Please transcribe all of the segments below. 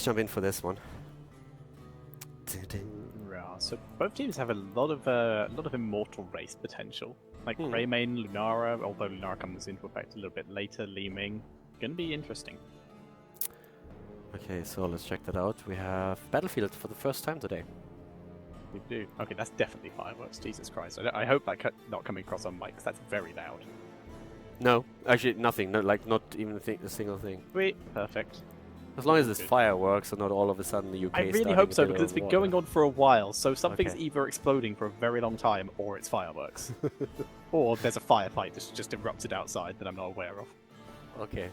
jump in for this one. Yeah, so both teams have a lot of immortal race potential. Like Greymane, Lunara, although Lunara comes into effect a little bit later, Li Ming. Gonna be interesting. Okay, so let's check that out. We have Battlefield for the first time today. We do. Okay, that's definitely fireworks. Jesus Christ. I hope that not coming across on mic, because that's very loud. No, actually nothing. No, like not even a single thing. Sweet. Perfect. As long as it's fireworks and not all of a sudden the UK. I really hope so, because it's been going on for a while, so something's either exploding for a very long time, or it's fireworks. Or there's a firefight that's just erupted outside that I'm not aware of. Okay.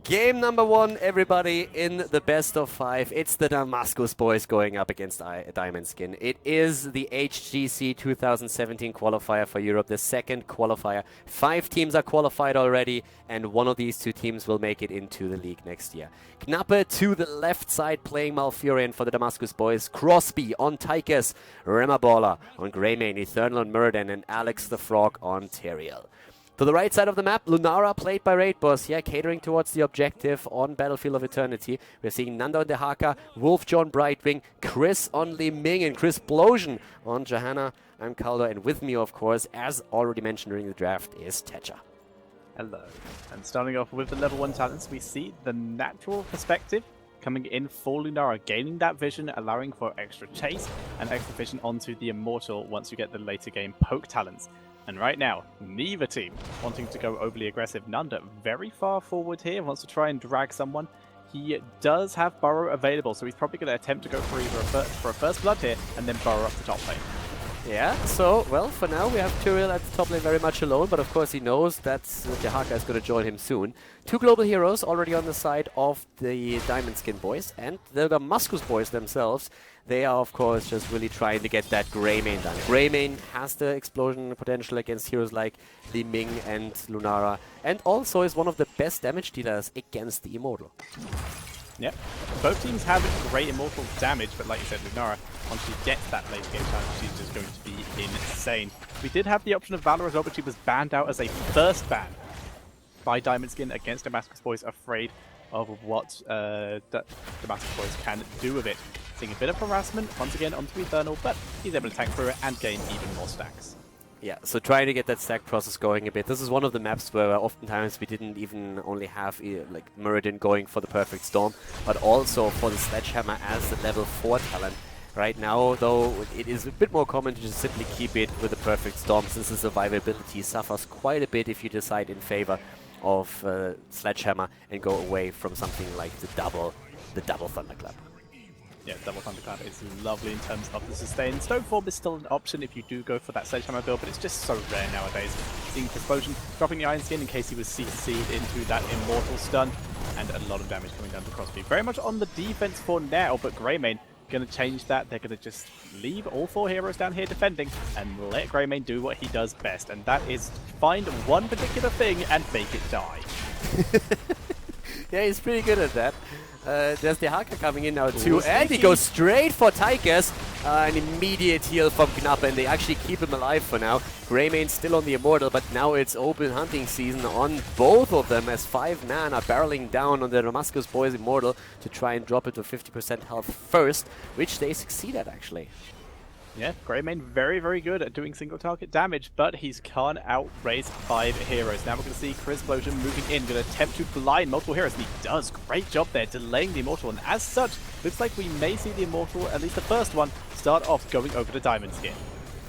Game number 1, everybody, in the best of 5. It's the Damascus boys going up against Diamond Skin. It is the HGC 2017 qualifier for Europe, the second qualifier. 5 teams are qualified already, and one of these 2 teams will make it into the league next year. Knappe to the left side playing Malfurion for the Damascus boys. Crosby on Tychus, Remaballer on Greymane, Eternal on Murden, and Alex the Frog on Teriel. To the right side of the map, Lunara, played by Raid Boss, catering towards the objective on Battlefield of Eternity. We're seeing Nanda on Dehaka, Wolf John Brightwing, Chris on Li Ming, and Chris Explosion on Johanna. I'm Caldo, and with me, of course, as already mentioned during the draft, is Techa. Hello. And starting off with the level 1 talents, we see the natural perspective coming in for Lunara, gaining that vision, allowing for extra chase and extra vision onto the Immortal once you get the later game poke talents. And right now, neither team wanting to go overly aggressive. Nanda very far forward here, wants to try and drag someone. He does have Burrow available, so he's probably going to attempt to go for either for a first blood here and then Burrow up the top lane. Yeah, so, well, for now we have Tyrael at the top lane very much alone, but of course he knows that Dehaka is going to join him soon. 2 global heroes already on the side of the Diamond Skin boys, and the Damascus boys themselves. They are, of course, just really trying to get that Greymane done. Greymane has the explosion potential against heroes like Li Ming and Lunara, and also is one of the best damage dealers against the Immortal. Yep. Both teams have great Immortal damage, but like you said, Lunara, once she gets that late game challenge, she's just going to be insane. We did have the option of Valor as well, but she was banned out as a first ban by Diamond Skin against Damascus Boys, afraid of what Damascus Boys can do with it. Seeing a bit of harassment, once again, onto Eternal, but he's able to tank through it and gain even more stacks. Yeah, so trying to get that stack process going a bit. This is one of the maps where oftentimes we didn't even only have like Muradin going for the perfect storm, but also for the Sledgehammer as the level 4 talent. Right now, though, it is a bit more common to just simply keep it with the perfect storm, since the survivability suffers quite a bit if you decide in favor of Sledgehammer and go away from something like the double Thunderclap. Yeah, double Thunderclap is lovely in terms of the sustain. Stoneform is still an option if you do go for that Sledgehammer build, but it's just so rare nowadays. Seeing Explosion dropping the Iron Skin in case he was CC'd into that Immortal stun, and a lot of damage coming down to Crosby. Very much on the defense for now, but Greymane going to change that. They're going to just leave all 4 heroes down here defending and let Greymane do what he does best, and that is find one particular thing and make it die. Yeah, he's pretty good at that. There's the Haka coming in now too, and he goes straight for Tychus. An immediate heal from Knappe, and they actually keep him alive for now. Greymane still on the Immortal, but now it's open hunting season on both of them, as 5 man are barreling down on the Damascus Boys Immortal to try and drop it to 50% health first, which they succeed at actually. Yeah, Greymane very, very good at doing single target damage, but he's can't outrace 5 heroes. Now we're going to see Chris Explosion moving in, going to attempt to blind multiple heroes, and he does. Great job there, delaying the Immortal, and as such, looks like we may see the Immortal, at least the first one, start off going over to Diamond Skin.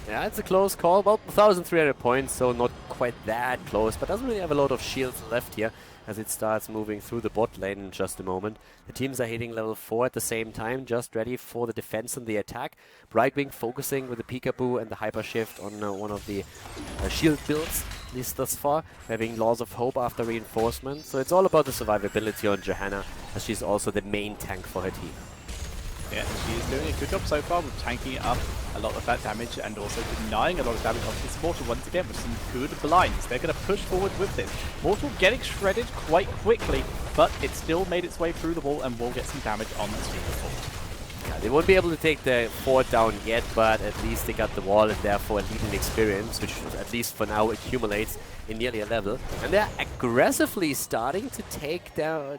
Yeah, it's a close call. Well, 1,300 points, so not quite that close, but doesn't really have a lot of shields left here as it starts moving through the bot lane in just a moment. The teams are hitting level 4 at the same time, just ready for the defense and the attack. Brightwing focusing with the Peekaboo and the Hyper Shift on one of the shield builds, at least thus far, having Laws of Hope after reinforcement. So it's all about the survivability on Johanna, as she's also the main tank for her team. Yeah, she is doing a good job so far with tanking up a lot of that damage and also denying a lot of damage onto this Mortal once again with some good blinds. They're going to push forward with this. Mortal getting shredded quite quickly, but it still made its way through the wall and will get some damage on the Super Fort. They won't be able to take the fort down yet, but at least they got the wall and therefore leading experience, which at least for now accumulates in nearly a level. And they're aggressively starting to take down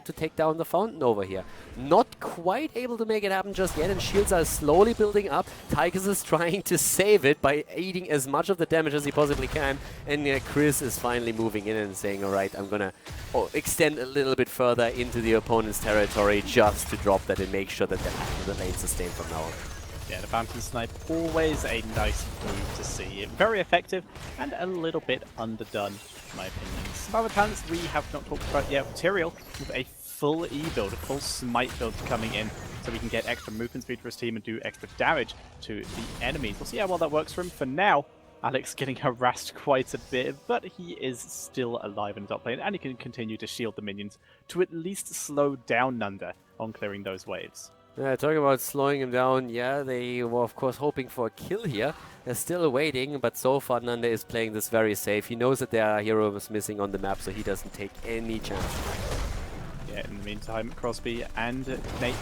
the fountain over here. Not quite able to make it happen just yet, and shields are slowly building up. Tigers is trying to save it by eating as much of the damage as he possibly can, and Chris is finally moving in and saying, alright, I'm gonna extend a little bit further into the opponent's territory just to drop that and make sure that the lane sustained from now on. Yeah, the Phantom Snipe, always a nice move to see. Very effective and a little bit underdone, in my opinion. Some other talents we have not talked about yet. Material with a full E build, a full Smite build coming in, so we can get extra movement speed for his team and do extra damage to the enemies. We'll see how well that works for him. For now, Alex getting harassed quite a bit, but he is still alive in the top lane, and he can continue to shield the minions to at least slow down Nunda on clearing those waves. Yeah, talking about slowing him down, yeah, they were of course hoping for a kill here. They're still waiting, but so far Nunda is playing this very safe. He knows that there are heroes missing on the map, so he doesn't take any chance. Yeah, in the meantime, Crosby and Nate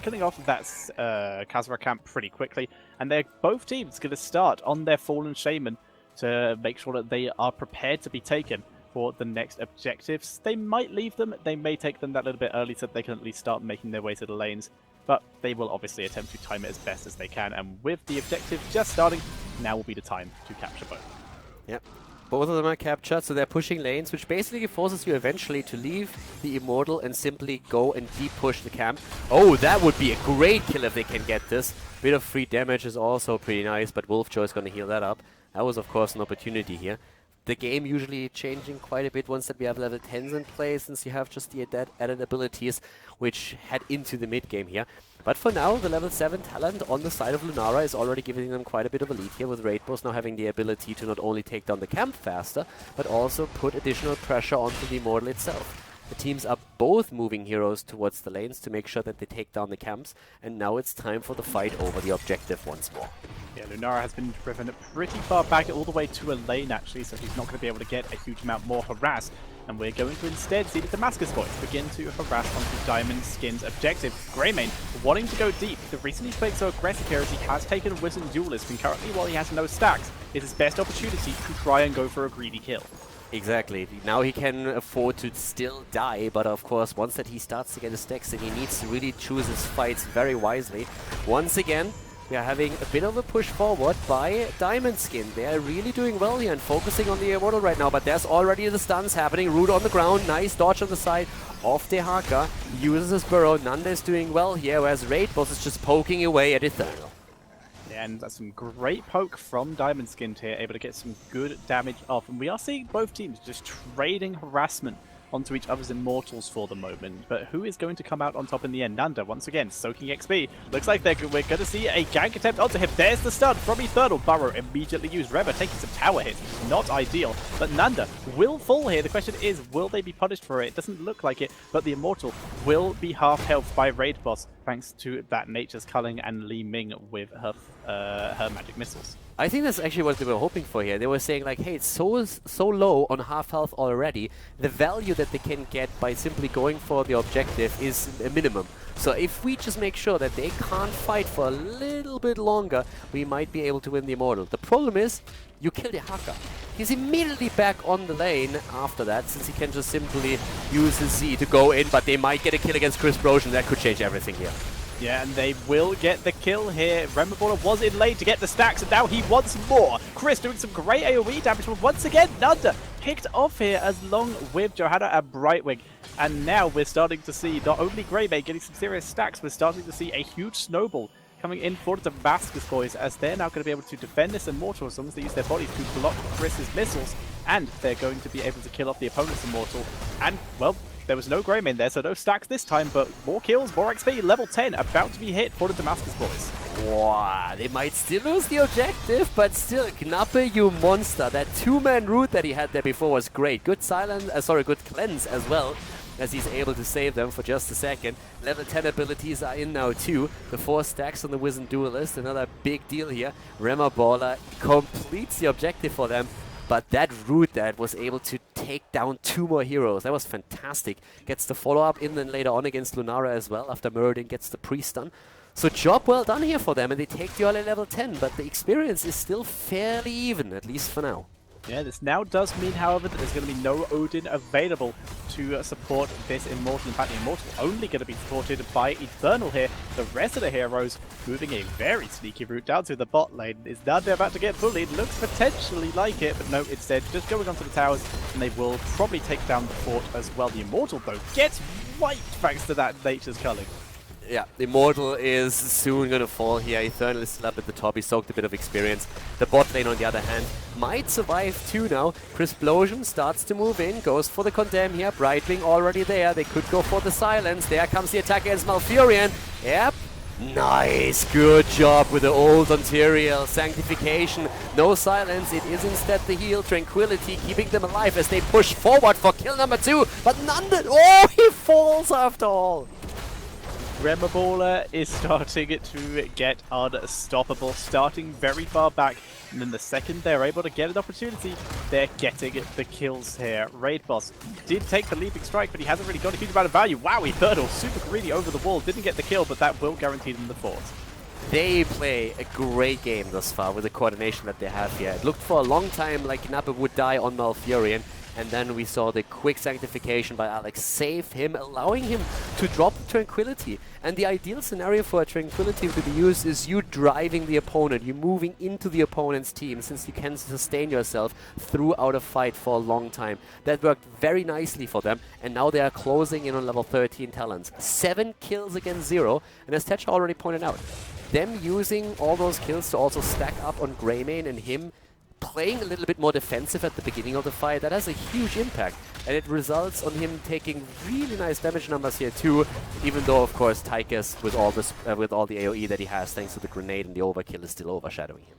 killing off that Khazra camp pretty quickly, and they're both teams going to start on their Fallen Shaman to make sure that they are prepared to be taken for the next objectives. They might leave them, they may take them that little bit early so that they can at least start making their way to the lanes, but they will obviously attempt to time it as best as they can, and with the objective just starting, now will be the time to capture both. Yep. Both of them are captured, so they're pushing lanes, which basically forces you eventually to leave the Immortal and simply go and deep push the camp. Oh, that would be a great kill if they can get this. Bit of free damage is also pretty nice, but Wolfjoy is going to heal that up. That was, of course, an opportunity here. The game usually changing quite a bit once that we have level 10s in play, since you have just the added abilities which head into the mid game here. But for now, the level 7 talent on the side of Lunara is already giving them quite a bit of a lead here, with Raidboss now having the ability to not only take down the camp faster, but also put additional pressure onto the Immortal itself. The teams are both moving heroes towards the lanes to make sure that they take down the camps, and now it's time for the fight over the objective once more. Yeah, Lunara has been driven pretty far back, all the way to a lane actually, so he's not going to be able to get a huge amount more harassed. And we're going to instead see the Damascus boys begin to harass onto Diamond Skin's objective. Greymane wanting to go deep. The reason he's played so aggressive here is he has taken Wizard Duelist, and currently while he has no stacks, it's his best opportunity to try and go for a greedy kill. Exactly. Now he can afford to still die, but of course once that he starts to get his stacks, then he needs to really choose his fights very wisely. Once again, we are having a bit of a push forward by Diamond Skin. They are really doing well here and focusing on the Immortal right now, but there's already the stuns happening. Root on the ground, nice dodge on the side of Dehaka. Uses his burrow. Nunda is doing well here, whereas Raidboss is just poking away at Eternal. Yeah, and that's some great poke from Diamond Skin here, able to get some good damage off. And we are seeing both teams just trading harassment onto each other's Immortals for the moment. But who is going to come out on top in the end? Nunda, once again, soaking XP. Looks like we're going to see a gank attempt onto him. There's the stun from Eternal. Burrow immediately used. Reba taking some tower hits. Not ideal. But Nunda will fall here. The question is, will they be punished for it? It doesn't look like it, but the Immortal will be half health by Raidboss, thanks to that Nature's Culling and Li Ming with her magic missiles. I think that's actually what they were hoping for here. They were saying like, hey, it's so low on half health already. The value that they can get by simply going for the objective is a minimum. So if we just make sure that they can't fight for a little bit longer, we might be able to win the Immortal. The problem is, you kill the Haka. He's immediately back on the lane after that, since he can just simply use his Z to go in, but they might get a kill against Chris Brosian. That could change everything here. Yeah, and they will get the kill here. Remballer was in lane to get the stacks, and now he wants more. Chris doing some great AoE damage, but once again, Nunda picked off here as long with Johanna and Brightwing. And now we're starting to see not only Greymane getting some serious stacks, we're starting to see a huge snowball coming in for the Damascus boys, as they're now going to be able to defend this Immortal as long as they use their bodies to block Chris's missiles, and they're going to be able to kill off the opponent's Immortal. And, well, there was no Greymane there, so no stacks this time, but more kills, more XP, level 10 about to be hit for the Damascus boys. Wow, they might still lose the objective, but still, Knappe, you monster. That two-man route that he had there before was great. Good good cleanse as well, as he's able to save them for just a second. Level 10 abilities are in now too. The 4 stacks on the Wizened Duelist, another big deal here. Baller completes the objective for them. But that route that was able to take down 2 more heroes, that was fantastic. Gets the follow-up in then later on against Lunara as well, after Muradin gets the pre-stun. So job well done here for them, and they take the early level 10, but the experience is still fairly even, at least for now. Yeah, this now does mean, however, that there's going to be no Odin available to support this Immortal. In fact, the Immortal only going to be supported by Eternal here. The rest of the heroes moving a very sneaky route down to the bot lane. Is Nanda about to get bullied? Looks potentially like it, but no, instead just going onto the towers, and they will probably take down the fort as well. The Immortal, though, gets wiped thanks to that Nature's Culling. Yeah, the Immortal is soon going to fall here. Eternal is still up at the top. He soaked a bit of experience. The bot lane, on the other hand, might survive too now. Crisplosion starts to move in, goes for the Condemn here. Brightwing already there. They could go for the Silence. There comes the attack against Malfurion. Yep. Nice, good job with the old Ontario. Sanctification, no Silence. It is instead the heal. Tranquility keeping them alive as they push forward for kill number 2. But Nanda, oh, he falls after all. Remaballer is starting to get unstoppable, starting very far back, and then the second they're able to get an opportunity, they're getting the kills here. Raid Boss did take the leaping strike, but he hasn't really got a huge amount of value. Wow, he hurdled super greedy over the wall, didn't get the kill, but that will guarantee them the fort. They play a great game thus far with the coordination that they have here. It looked for a long time like Knappe would die on Malfurion, and then we saw the quick sanctification by Alex save him, allowing him to drop Tranquility. And the ideal scenario for a Tranquility to be used is you driving the opponent, you moving into the opponent's team, since you can sustain yourself throughout a fight for a long time. That worked very nicely for them, and now they are closing in on level 13 talents. 7 kills against 0, and as Tetcha already pointed out, them using all those kills to also stack up on Greymane and him playing a little bit more defensive at the beginning of the fight, that has a huge impact. And it results on him taking really nice damage numbers here too, even though, of course, Tychus, with all this, with all the AoE that he has, thanks to the grenade and the overkill, is still overshadowing him.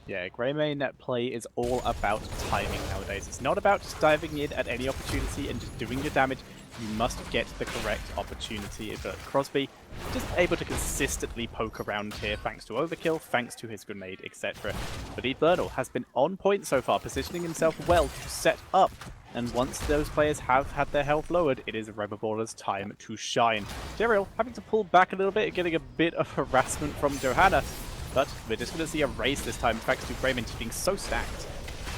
Yeah, Greymane play is all about timing nowadays. It's not about just diving in at any opportunity and just doing your damage. You must get the correct opportunity. But Crosby just able to consistently poke around here thanks to overkill, thanks to his grenade, etc. But Eternal has been on point so far, positioning himself well to set up. And once those players have had their health lowered, it is Remaballer's time to shine. Jeriel having to pull back a little bit, getting a bit of harassment from Johanna. But we're just going to see a race this time, thanks to Greymane just being so stacked.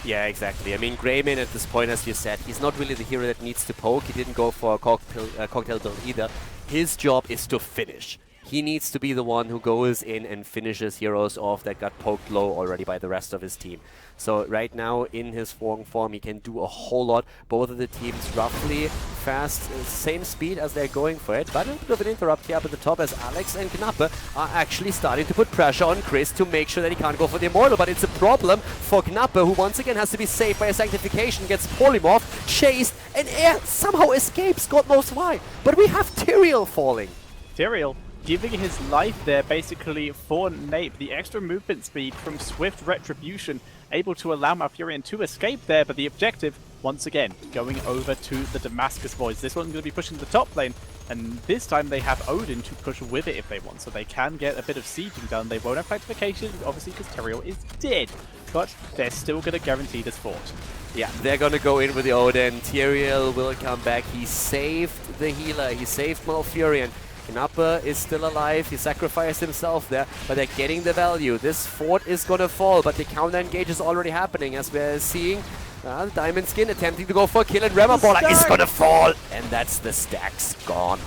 Yeah, exactly. I mean, Greymane at this point, as you said, he's not really the hero that needs to poke. He didn't go for a cocktail build either. His job is to finish. He needs to be the one who goes in and finishes heroes off that got poked low already by the rest of his team. So right now, in his form, he can do a whole lot. Both of the teams roughly fast, same speed as they're going for it. But a bit of an interrupt here up at the top as Alex and Knappe are actually starting to put pressure on Chris to make sure that he can't go for the Immortal. But it's a problem for Knappe, who once again has to be saved by a Sanctification, gets polymorphed, chased, and somehow escapes, God knows why. But we have Tyrael falling. Tyrael giving his life there basically for Nape. The extra movement speed from Swift Retribution able to allow Malfurion to escape there, but the objective, once again, going over to the Damascus Boys. This one's going to be pushing the top lane, and this time they have Odin to push with it if they want, so they can get a bit of sieging done. They won't have Sanctification, obviously, because Tyrael is dead, but they're still going to guarantee this fort. Yeah, they're going to go in with the Odin. Tyrael will come back. He saved the healer. He saved Malfurion. Knappe is still alive, he sacrificed himself there, but they're getting the value. This fort is gonna fall, but the counter engage is already happening as we're seeing the Diamond Skin attempting to go for a kill, and Remaballer is gonna fall, and that's the stacks gone.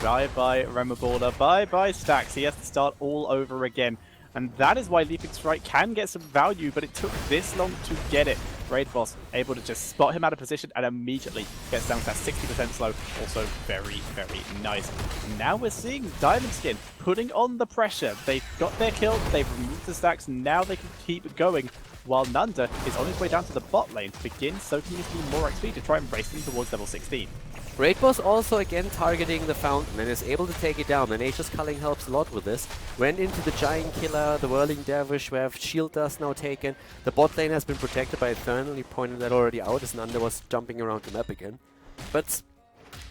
Bye-bye Remaballer, bye-bye stacks. He has to start all over again. And that is why Leaping Strike can get some value, but it took this long to get it. Raid Boss able to just spot him out of position and immediately gets down to that 60% slow. Also very, very nice. Now we're seeing Diamond Skin putting on the pressure. They've got their kill, they've removed the stacks, now they can keep going. While Nanda is on his way down to the bot lane to begin soaking his team more XP to try and race them towards level 16. Raid Boss also again targeting the Fountain and is able to take it down. The Nature's Culling helps a lot with this. Went into the Giant Killer, the Whirling Dervish, where Shield Dust now taken. The bot lane has been protected by Eternal. He pointed that already out as Nanda was jumping around the map again. But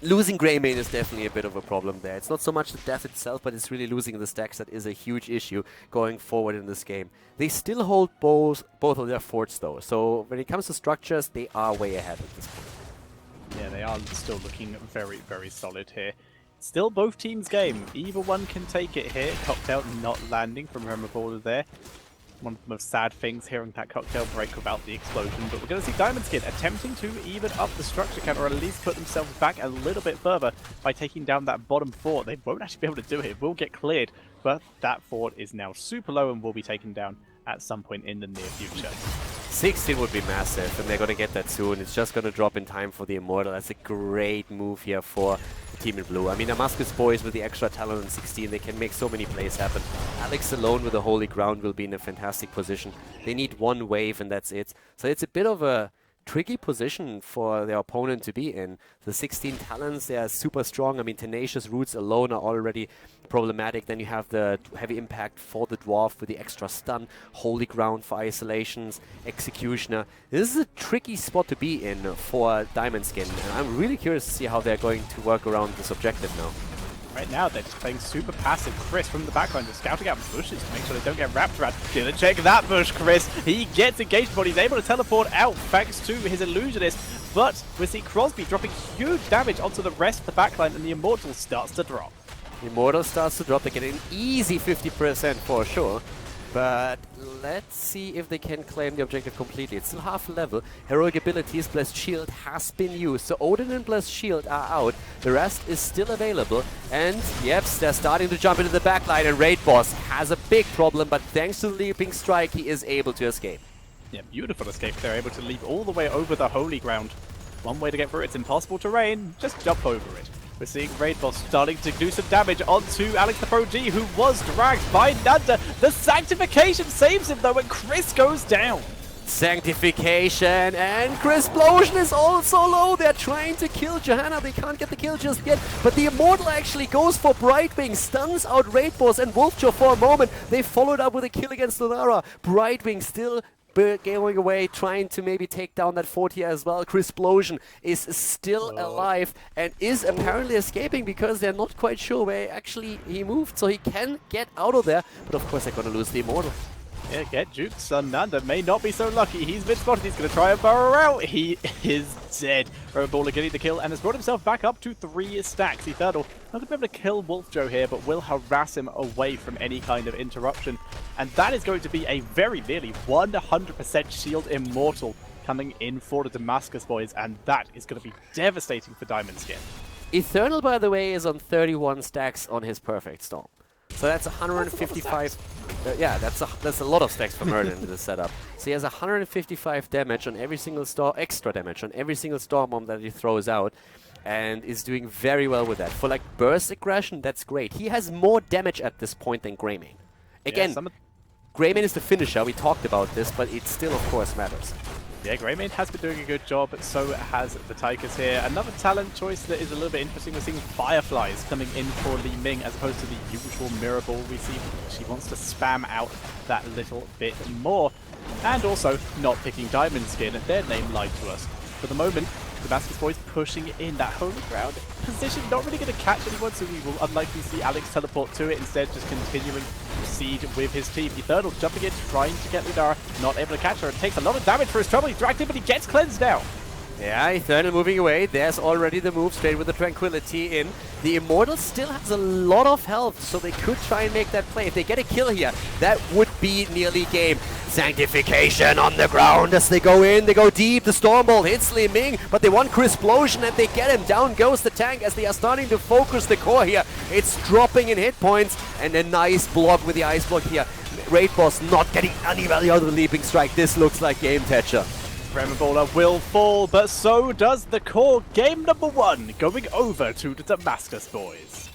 losing Greymane is definitely a bit of a problem there. It's not so much the death itself, but it's really losing the stacks that is a huge issue going forward in this game. They still hold both of their forts though, so when it comes to structures, they are way ahead at this point. Yeah, they are still looking very, very solid here. Still both teams' game. Either one can take it here. Cocktail not landing from Remoballer there. One of the most sad things, hearing that Cocktail break without the explosion. But we're going to see Diamond Skin attempting to even up the structure count, or at least put themselves back a little bit further by taking down that bottom fort. They won't actually be able to do it. It will get cleared, but that fort is now super low and will be taken down at some point in the near future. 16 would be massive, and they're going to get that soon. It's just going to drop in time for the Immortal. That's a great move here for the team in blue. I mean, Damascus boys with the extra talent on 16, they can make so many plays happen. Alex alone with the Holy Ground will be in a fantastic position. They need one wave, and that's it. So it's a bit of a tricky position for their opponent to be in. The 16 talents, they are super strong. I mean, Tenacious Roots alone are already problematic. Then you have the heavy impact for the Dwarf with the extra stun, Holy Ground for isolations, Executioner. This is a tricky spot to be in for Diamond Skin, and I'm really curious to see how they're going to work around this objective now. Right now, they're just playing super passive. Chris from the background just scouting out bushes to make sure they don't get wrapped around. Gonna check that bush, Chris. He gets engaged, but he's able to teleport out thanks to his Illusionist. But we see Crosby dropping huge damage onto the rest of the backline, and the Immortal starts to drop. Immortal starts to drop. They get an easy 50% for sure. But let's see if they can claim the objective completely. It's still half a level. Heroic abilities, Blessed Shield has been used. So Odin and Blessed Shield are out. The rest is still available. And yep, they're starting to jump into the backline. And Raid Boss has a big problem, but thanks to the Leaping Strike, he is able to escape. Yeah, beautiful escape. They're able to leap all the way over the Holy Ground. One way to get through it's impossible terrain. Just jump over it. We're seeing Raid Boss starting to do some damage onto Alex the Pro G, who was dragged by Nanda. The Sanctification saves him though, and Chris goes down. Sanctification, and Chrisplosion is also low. They're trying to kill Johanna. They can't get the kill just yet, but the Immortal actually goes for Brightwing, stuns out Raid Boss and Wolfjaw for a moment. They followed up with a kill against Lunara. Brightwing still going away, trying to maybe take down that fort here as well. Chrisplosion is still alive and is apparently escaping because they're not quite sure where actually he moved, so he can get out of there, but of course they're going to lose the Immortal. Yeah, get juked, son. Nanda may not be so lucky. He's been spotted. He's going to try and burrow out. He is dead. Remoballer getting the kill and has brought himself back up to 3 stacks. Eternal not going to be able to kill Wolfjaw here, but will harass him away from any kind of interruption. And that is going to be a very nearly 100% shield Immortal coming in for the Damascus boys, and that is going to be devastating for Diamond Skin. Eternal, by the way, is on 31 stacks on his Perfect Storm. So that's 155. Yeah, that's a lot of stacks for Merlin in this setup. So he has 155 damage on every single storm, extra damage on every single storm bomb that he throws out, and is doing very well with that. For like burst aggression, that's great. He has more damage at this point than Greymane. Again, yeah, Greymane is the finisher. We talked about this, but it still, of course, matters. Yeah, Greymane has been doing a good job, but so has the Tigers here. Another talent choice that is a little bit interesting, we're seeing Fireflies coming in for Li Ming as opposed to the usual Mirror Ball. We see she wants to spam out that little bit more. And also not picking Diamond Skin, their name lied to us. For the moment, the Damascus boys pushing in that Holy Ground position, not really going to catch anyone, so we will unlikely see Alex teleport to it, instead just continuing to proceed with his team. Eternal jumping in, trying to get Lunara, not able to catch her, and takes a lot of damage for his trouble. He's dragged in, but he gets cleansed now. Yeah, Eternal moving away. There's already the move straight with the Tranquility in. The Immortal still has a lot of health, so they could try and make that play. If they get a kill here, that would be nearly game. Sanctification on the ground as they go in, they go deep. The Stormbolt hits Li Ming, but they want Chrisplosion and they get him. Down goes the tank as they are starting to focus the core here. It's dropping in hit points, and a nice block with the Ice Block here. Raid Boss not getting any value out of the Leaping Strike. This looks like game catcher. Remoballer will fall, but so does the core. Game number 1 going over to the Damascus boys.